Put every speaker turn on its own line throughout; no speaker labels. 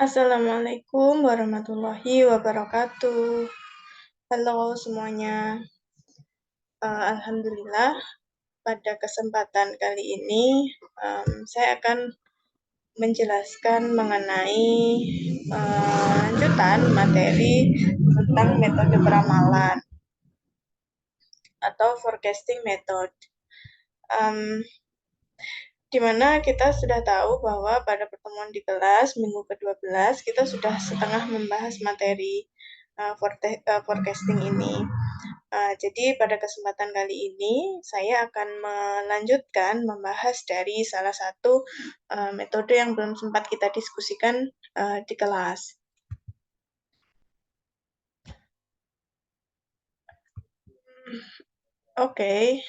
Assalamualaikum warahmatullahi wabarakatuh. Halo semuanya. Alhamdulillah pada kesempatan kali ini saya akan menjelaskan mengenai lanjutan materi tentang metode peramalan atau forecasting method. Di mana kita sudah tahu bahwa pada pertemuan di kelas minggu ke-12 kita sudah setengah membahas materi forecasting ini. Jadi pada kesempatan kali ini saya akan melanjutkan membahas dari salah satu metode yang belum sempat kita diskusikan di kelas. Oke.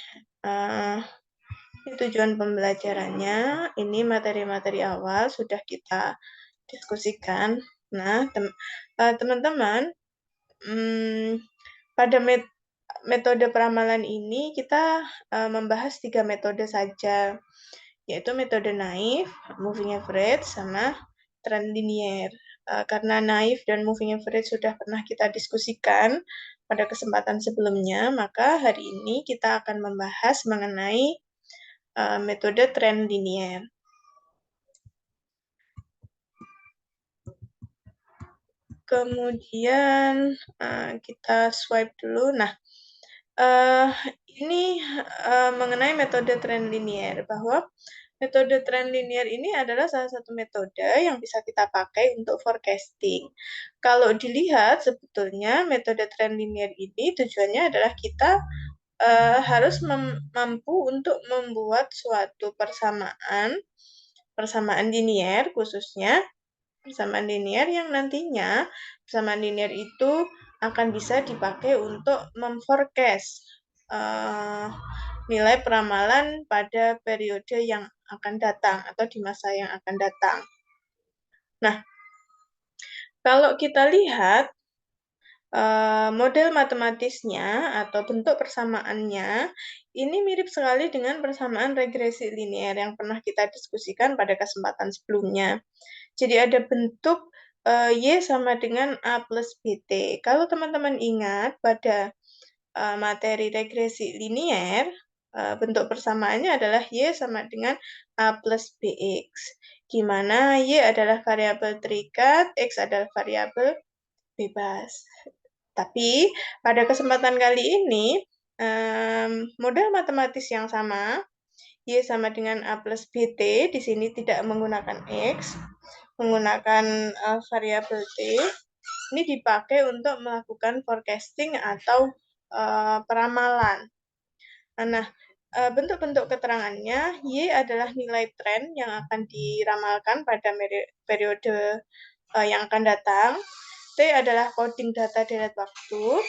Ini tujuan pembelajarannya, ini materi-materi awal sudah kita diskusikan. Nah, teman-teman, pada metode peramalan ini kita membahas 3 metode saja, yaitu metode naif, moving average, sama trend linear. Karena naif dan moving average sudah pernah kita diskusikan pada kesempatan sebelumnya, maka hari ini kita akan membahas mengenai metode trend linear. Kemudian kita swipe dulu. Nah, ini mengenai metode trend linear, bahwa metode trend linear ini adalah salah satu metode yang bisa kita pakai untuk forecasting. Kalau dilihat, sebetulnya metode trend linear ini tujuannya adalah kita harus mampu untuk membuat suatu persamaan linear, khususnya persamaan linear yang nantinya persamaan linear itu akan bisa dipakai untuk memforecast nilai peramalan pada periode yang akan datang atau di masa yang akan datang. Nah, kalau kita lihat model matematisnya atau bentuk persamaannya ini mirip sekali dengan persamaan regresi linear yang pernah kita diskusikan pada kesempatan sebelumnya. Jadi ada bentuk Y sama dengan A plus BT. Kalau teman-teman ingat pada materi regresi linear, bentuk persamaannya adalah Y sama dengan A plus BX. Di mana Y adalah variabel terikat, X adalah variabel bebas. Tapi pada kesempatan kali ini, model matematis yang sama, Y sama dengan A plus BT, di sini tidak menggunakan X, menggunakan variabel T, ini dipakai untuk melakukan forecasting atau peramalan. Nah, bentuk-bentuk keterangannya, Y adalah nilai tren yang akan diramalkan pada periode yang akan datang. T adalah coding data deret waktu.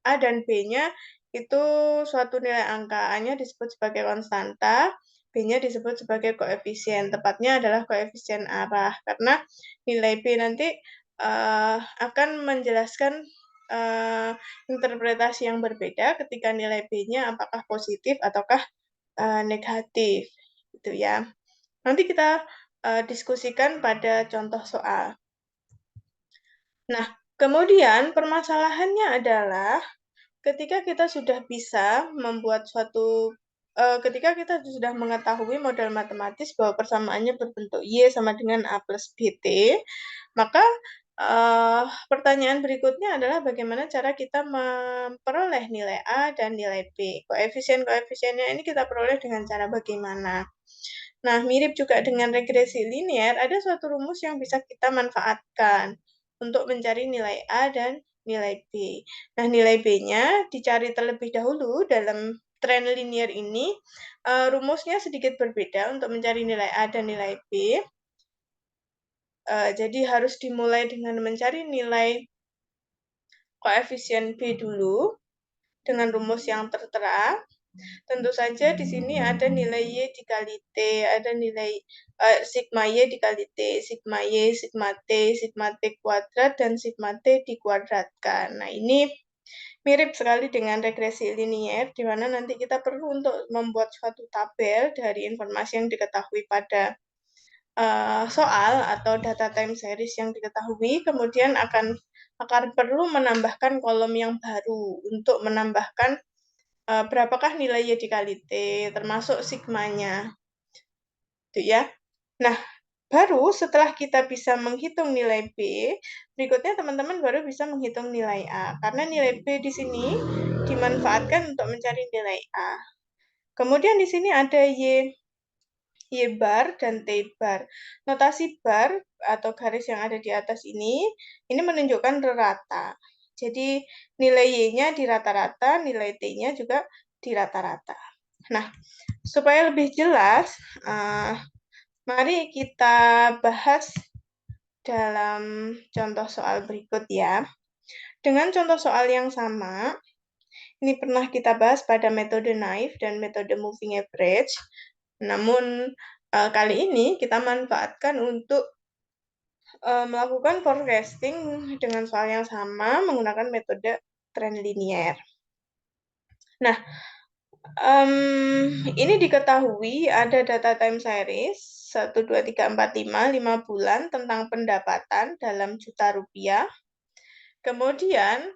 A dan B-nya itu suatu nilai angka. A-nya disebut sebagai konstanta, B-nya disebut sebagai koefisien. Tepatnya adalah koefisien arah, karena nilai B nanti akan menjelaskan interpretasi yang berbeda ketika nilai B-nya apakah positif ataukah negatif, gitu ya. Nanti kita diskusikan pada contoh soal. Nah, kemudian permasalahannya adalah ketika kita sudah bisa membuat ketika kita sudah mengetahui model matematis bahwa persamaannya berbentuk Y sama dengan A plus BT, maka pertanyaan berikutnya adalah bagaimana cara kita memperoleh nilai A dan nilai B. Koefisien-koefisiennya ini kita peroleh dengan cara bagaimana? Nah, mirip juga dengan regresi linear, ada suatu rumus yang bisa kita manfaatkan untuk mencari nilai A dan nilai B. Nah, nilai B-nya dicari terlebih dahulu dalam tren linear ini. Rumusnya sedikit berbeda untuk mencari nilai A dan nilai B. Jadi harus dimulai dengan mencari nilai koefisien B dulu dengan rumus yang tertera. Tentu saja di sini ada nilai Y dikali T, ada nilai sigma Y dikali T, sigma Y, sigma T kuadrat, dan sigma T dikuadratkan. Nah, ini mirip sekali dengan regresi linear, di mana nanti kita perlu untuk membuat suatu tabel dari informasi yang diketahui pada soal atau data time series yang diketahui, kemudian akan perlu menambahkan kolom yang baru untuk menambahkan berapakah nilai Y dikali T, termasuk sigmanya. Itu ya. Nah, baru setelah kita bisa menghitung nilai B, berikutnya teman-teman baru bisa menghitung nilai A. Karena nilai B di sini dimanfaatkan untuk mencari nilai A. Kemudian di sini ada Y bar dan T bar. Notasi bar atau garis yang ada di atas ini menunjukkan rata. Jadi nilai Y-nya di rata-rata, nilai T-nya juga di rata-rata. Nah, supaya lebih jelas, mari kita bahas dalam contoh soal berikut ya. Dengan contoh soal yang sama, ini pernah kita bahas pada metode naive dan metode moving average. Namun kali ini kita manfaatkan untuk melakukan forecasting dengan soal yang sama menggunakan metode trend linear. Nah, ini diketahui ada data time series 1, 2, 3, 4, 5 bulan tentang pendapatan dalam juta rupiah. Kemudian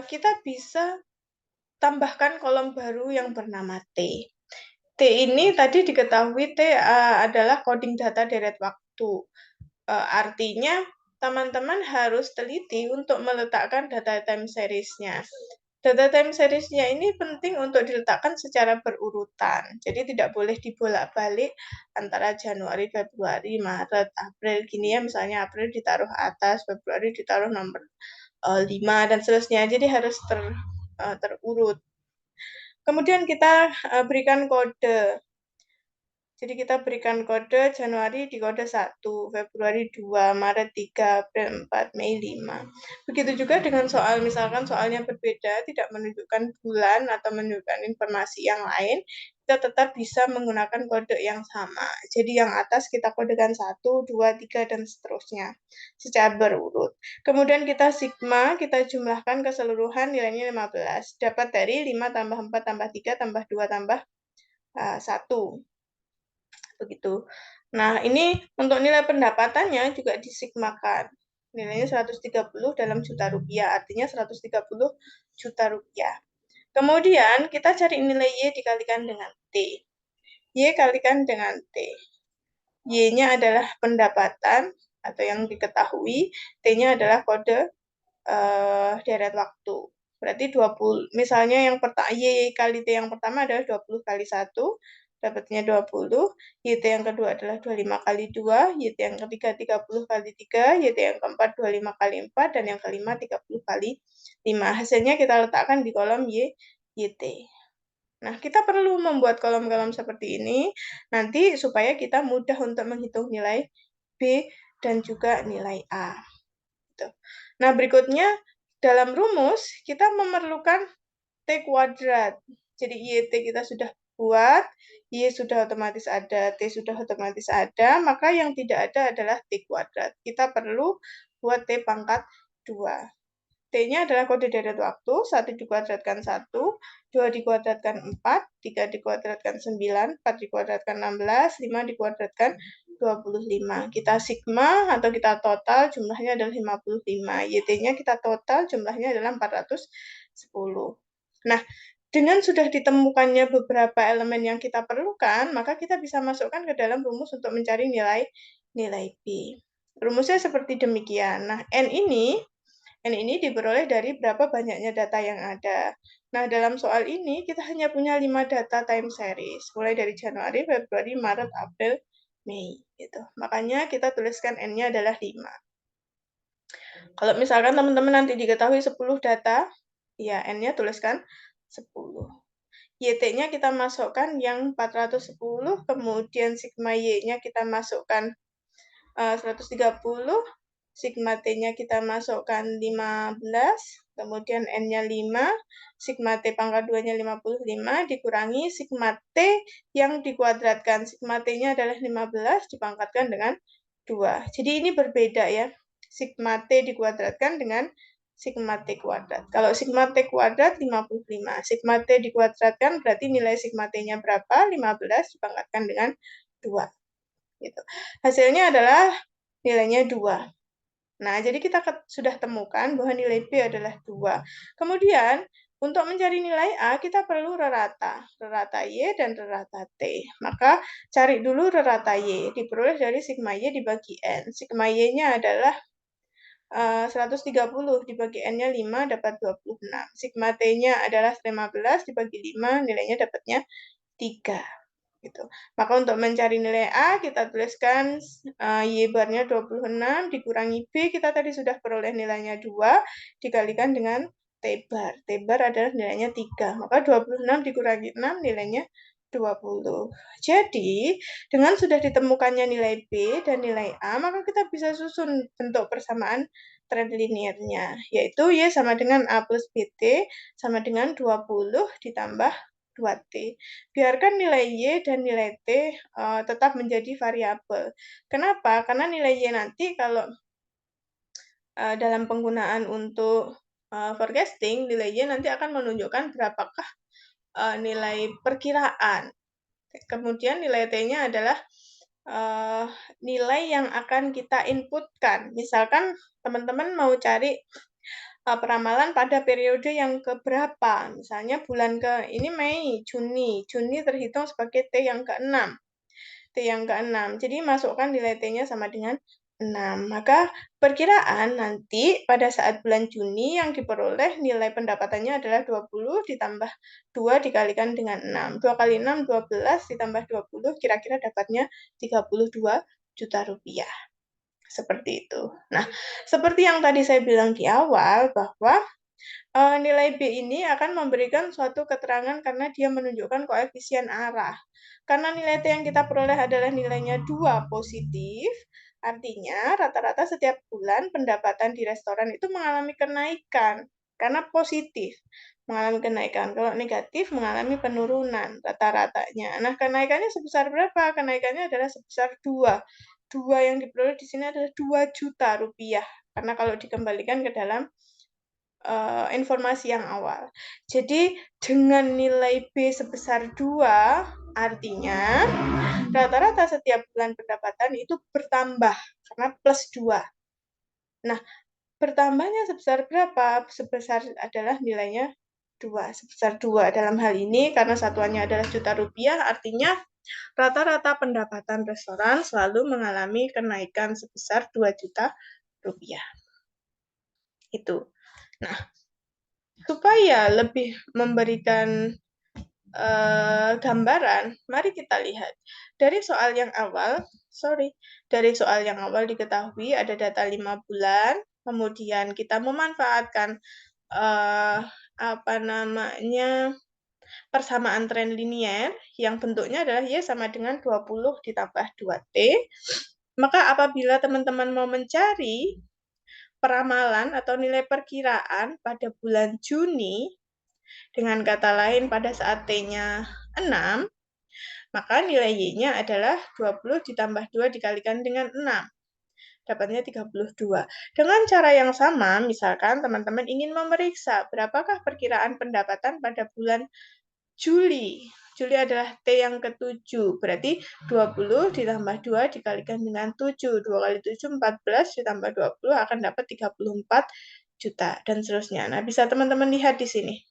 kita bisa tambahkan kolom baru yang bernama T. T ini tadi diketahui T adalah coding data deret waktu. Artinya teman-teman harus teliti untuk meletakkan data time series-nya. Data time series-nya ini penting untuk diletakkan secara berurutan. Jadi tidak boleh dibolak-balik antara Januari, Februari, Maret, April. Gini ya, misalnya April ditaruh atas, Februari ditaruh nomor 5, dan seterusnya. Jadi harus terurut. Kemudian kita berikan kode. Jadi kita berikan kode Januari di kode 1, Februari 2, Maret 3, April 4, Mei 5. Begitu juga dengan soal, misalkan soalnya berbeda, tidak menunjukkan bulan atau menunjukkan informasi yang lain, kita tetap bisa menggunakan kode yang sama. Jadi yang atas kita kodekan 1, 2, 3, dan seterusnya secara berurut. Kemudian kita sigma, kita jumlahkan keseluruhan nilainya 15. Dapat dari 5 tambah 4 tambah 3 tambah 2 tambah 1. Begitu. Nah, ini untuk nilai pendapatannya juga disigmakan. Nilainya 130 dalam juta rupiah, artinya 130 juta rupiah. Kemudian kita cari nilai Y dikalikan dengan T. Y kalikan dengan T. Y-nya adalah pendapatan atau yang diketahui, T-nya adalah kode deret waktu. Berarti 20, misalnya yang pertama Y kali T yang pertama adalah 20 kali 1, dapatnya 20, YT yang kedua adalah 25 kali 2, YT yang ketiga 30 kali 3, YT yang keempat 25 kali 4, dan yang kelima 30 kali 5. Hasilnya kita letakkan di kolom YT. Nah, kita perlu membuat kolom-kolom seperti ini nanti supaya kita mudah untuk menghitung nilai B dan juga nilai A. Gitu. Nah, berikutnya dalam rumus kita memerlukan T kuadrat. Jadi YT kita sudah buat, Y sudah otomatis ada, T sudah otomatis ada, maka yang tidak ada adalah T kuadrat. Kita perlu buat T pangkat 2. T-nya adalah kode deret waktu, 1 dikuadratkan 1, 2 dikuadratkan 4, 3 dikuadratkan 9, 4 dikuadratkan 16, 5 dikuadratkan 25. Kita sigma atau kita total jumlahnya adalah 55. YT-nya kita total jumlahnya adalah 410. Nah, dengan sudah ditemukannya beberapa elemen yang kita perlukan, maka kita bisa masukkan ke dalam rumus untuk mencari nilai B. Rumusnya seperti demikian. Nah, N ini diperoleh dari berapa banyaknya data yang ada. Nah, dalam soal ini kita hanya punya 5 data time series, mulai dari Januari, Februari, Maret, April, Mei. Gitu. Makanya kita tuliskan N-nya adalah 5. Kalau misalkan teman-teman nanti diketahui 10 data, ya N-nya tuliskan 10. YT-nya kita masukkan yang 410, kemudian sigma Y-nya kita masukkan 130, sigma T-nya kita masukkan 15, kemudian N-nya 5, sigma T pangkat 2-nya 55, dikurangi sigma T yang dikuadratkan. Sigma T-nya adalah 15, dipangkatkan dengan 2. Jadi ini berbeda ya. Sigma T dikuadratkan dengan sigma T kuadrat. Kalau sigma T kuadrat 55, sigma T dikuadratkan berarti nilai sigma T-nya berapa? 15 dipangkatkan dengan 2. gitu. Hasilnya adalah nilainya 2. Nah, jadi kita sudah temukan bahwa nilai B adalah 2. Kemudian, untuk mencari nilai A, kita perlu rerata Y dan rerata T. Maka, cari dulu rerata Y, diperoleh dari sigma Y dibagi N. Sigma Y-nya adalah 130, dibagi N-nya 5, dapat 26. Sigma T-nya adalah 15, dibagi 5, nilainya dapatnya 3. Gitu. Maka untuk mencari nilai A, kita tuliskan Y barnya 26, dikurangi B, kita tadi sudah peroleh nilainya 2, dikalikan dengan T bar. T bar adalah nilainya 3, maka 26 dikurangi 6, nilainya 20. Jadi, dengan sudah ditemukannya nilai B dan nilai A, maka kita bisa susun bentuk persamaan tren liniernya, yaitu Y sama dengan A plus BT sama dengan 20 ditambah 2T. Biarkan nilai Y dan nilai T tetap menjadi variabel. Kenapa? Karena nilai Y nanti kalau dalam penggunaan untuk forecasting, nilai Y nanti akan menunjukkan berapakah nilai perkiraan. Kemudian nilai T-nya adalah nilai yang akan kita inputkan. Misalkan teman-teman mau cari peramalan pada periode yang keberapa. Misalnya bulan ini Mei, Juni. Juni terhitung sebagai T yang ke-6. T yang ke-6. Jadi masukkan nilai T-nya sama dengan 6. Maka perkiraan nanti pada saat bulan Juni yang diperoleh nilai pendapatannya adalah 20 ditambah 2 dikalikan dengan 6. 2 kali 6, 12 ditambah 20, kira-kira dapatnya 32 juta rupiah. Seperti itu. Nah, seperti yang tadi saya bilang di awal, bahwa nilai B ini akan memberikan suatu keterangan karena dia menunjukkan koefisien arah. Karena nilai T yang kita peroleh adalah nilainya 2 positif, artinya rata-rata setiap bulan pendapatan di restoran itu mengalami kenaikan. Karena positif, mengalami kenaikan. Kalau negatif, mengalami penurunan rata-ratanya. Nah, kenaikannya sebesar berapa? Kenaikannya adalah sebesar 2. 2 yang diperoleh di sini adalah 2 juta rupiah. Karena kalau dikembalikan ke dalam informasi yang awal. Jadi dengan nilai B sebesar 2, artinya rata-rata setiap bulan pendapatan itu bertambah karena plus 2. Nah, bertambahnya sebesar berapa? Sebesar adalah nilainya 2, sebesar 2. Dalam hal ini karena satuannya adalah juta rupiah, artinya rata-rata pendapatan restoran selalu mengalami kenaikan sebesar 2 juta rupiah. Itu. Nah, supaya lebih memberikan gambaran, mari kita lihat. Dari soal yang awal diketahui ada data 5 bulan, kemudian kita memanfaatkan persamaan tren linier yang bentuknya adalah Y sama dengan 20 ditambah 2T. Maka apabila teman-teman mau mencari peramalan atau nilai perkiraan pada bulan Juni, dengan kata lain pada saat T-nya 6, maka nilai Y-nya adalah 20 ditambah 2 dikalikan dengan 6. Dapatnya 32. Dengan cara yang sama, misalkan teman-teman ingin memeriksa berapakah perkiraan pendapatan pada bulan Juli. Juli adalah T yang ke-7, berarti 20 ditambah 2 dikalikan dengan 7. 2 kali 7, 14, ditambah 20 akan dapat 34 juta, dan seterusnya. Nah, bisa teman-teman lihat di sini.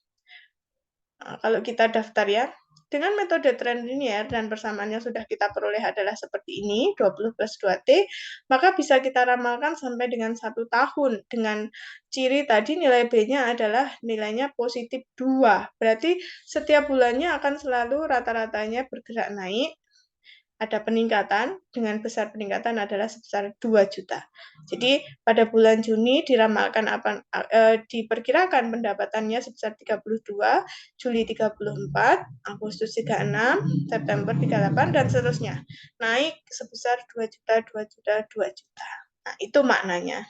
Nah, kalau kita daftar ya, dengan metode tren linier dan persamaannya sudah kita peroleh adalah seperti ini, 20 plus 2T, maka bisa kita ramalkan sampai dengan 1 tahun. Dengan ciri tadi nilai B-nya adalah nilainya positif 2. Berarti setiap bulannya akan selalu rata-ratanya bergerak naik, ada peningkatan, dengan besar peningkatan adalah sebesar 2 juta. Jadi pada bulan Juni diramalkan diperkirakan pendapatannya sebesar 32, Juli 34, Agustus 36, September 38, dan seterusnya. Naik sebesar 2 juta, 2 juta, 2 juta. Nah, itu maknanya.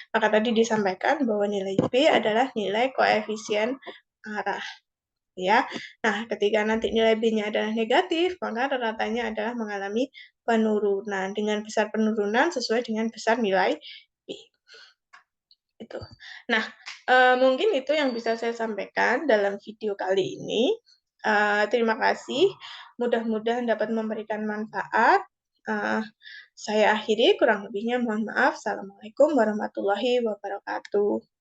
Maka tadi disampaikan bahwa nilai B adalah nilai koefisien arah. Ya. Nah, ketika nanti nilai B-nya adalah negatif, maka rata-ratanya adalah mengalami penurunan. Dengan besar penurunan sesuai dengan besar nilai B. Itu. Nah, mungkin itu yang bisa saya sampaikan dalam video kali ini. Terima kasih. Mudah-mudahan dapat memberikan manfaat. saya akhiri, kurang lebihnya mohon maaf. Assalamualaikum warahmatullahi wabarakatuh.